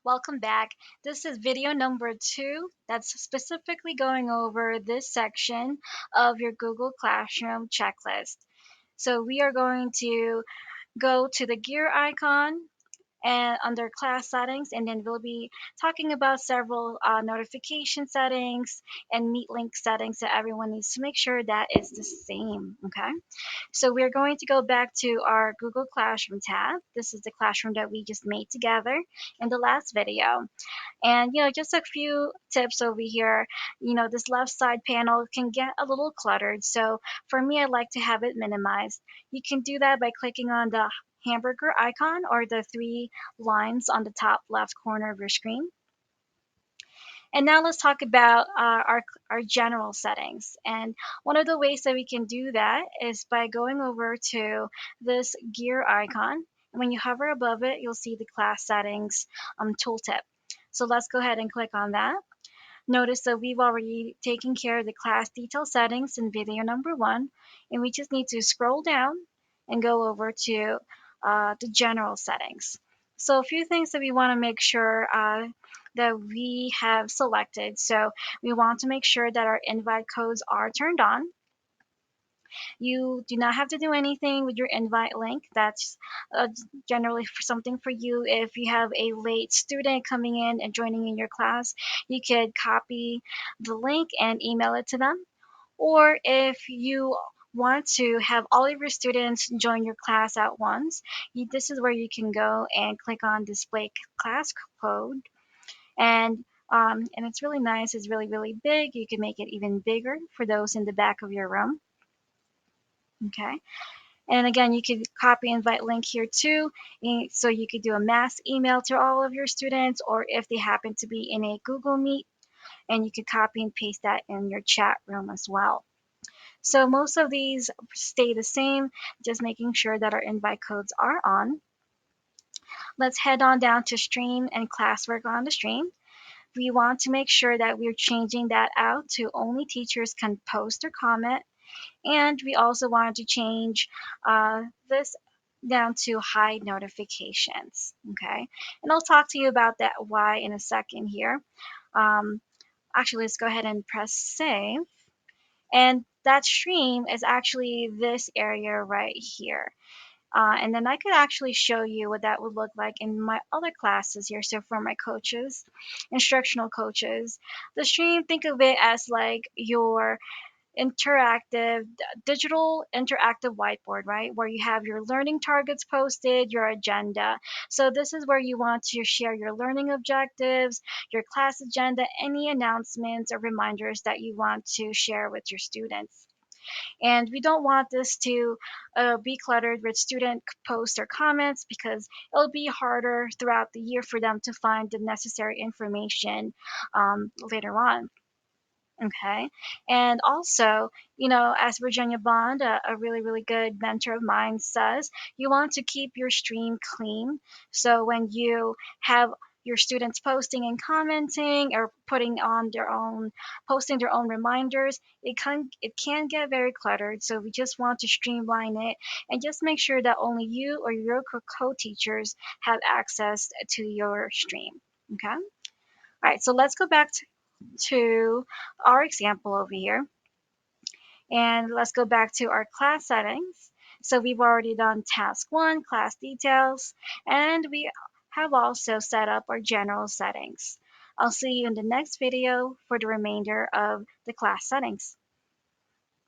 Welcome back. This is video number 2 that's specifically going over this section of your Google Classroom checklist. So we are going to go to the gear icon and under class settings, and then we'll be talking about several notification settings and meet link settings that everyone needs to make sure that is the same. Okay, so we're going to go back to our Google Classroom tab. This is the classroom that we just made together in the last video. And just a few tips over here. This left side panel can get a little cluttered. So for me, I like to have it minimized. You can do that by clicking on the hamburger icon or the three lines on the top left corner of your screen. And now let's talk about our general settings. And one of the ways that we can do that is by going over to this gear icon. And when you hover above it, you'll see the class settings tooltip. So let's go ahead and click on that. Notice that we've already taken care of the class detail settings in video number 1, and we just need to scroll down and go over to the general settings. So a few things that we want to make sure that we have selected. So we want to make sure that our invite codes are turned on. You do not have to do anything with your invite link. That's generally for something for you. If you have a late student coming in and joining in your class, you could copy the link and email it to them. Or if you want to have all of your students join your class at once, this is where you can go and click on display class code. And it's really nice. It's really, really big. You can make it even bigger for those in the back of your room. Okay. And again, you could copy invite link here too. So you could do a mass email to all of your students, or if they happen to be in a Google Meet, and you could copy and paste that in your chat room as well. So most of these stay the same, just making sure that our invite codes are on. Let's head on down to stream and classwork on the stream. We want to make sure that we're changing that out to only teachers can post or comment. And we also wanted to change this down to hide notifications. Okay, and I'll talk to you about that why in a second here. Um, Actually, let's go ahead and press save. And that stream is actually this area right here. And then I could actually show you what that would look like in my other classes here. So for my coaches, instructional coaches, the stream, think of it as like your interactive digital interactive whiteboard, right, where you have your learning targets posted, your agenda. So this is where you want to share your learning objectives, your class agenda, any announcements or reminders that you want to share with your students. And we don't want this to be cluttered with student posts or comments, because it'll be harder throughout the year for them to find the necessary information later on. Okay. And also, as Virginia Bond, a really, really good mentor of mine, says, you want to keep your stream clean. So when you have your students posting and commenting or posting their own reminders, it can get very cluttered. So we just want to streamline it and just make sure that only you or your co-teachers have access to your stream. Okay. All right. So let's go back to our example over here. And let's go back to our class settings. So we've already done task 1, class details, and we have also set up our general settings. I'll see you in the next video for the remainder of the class settings.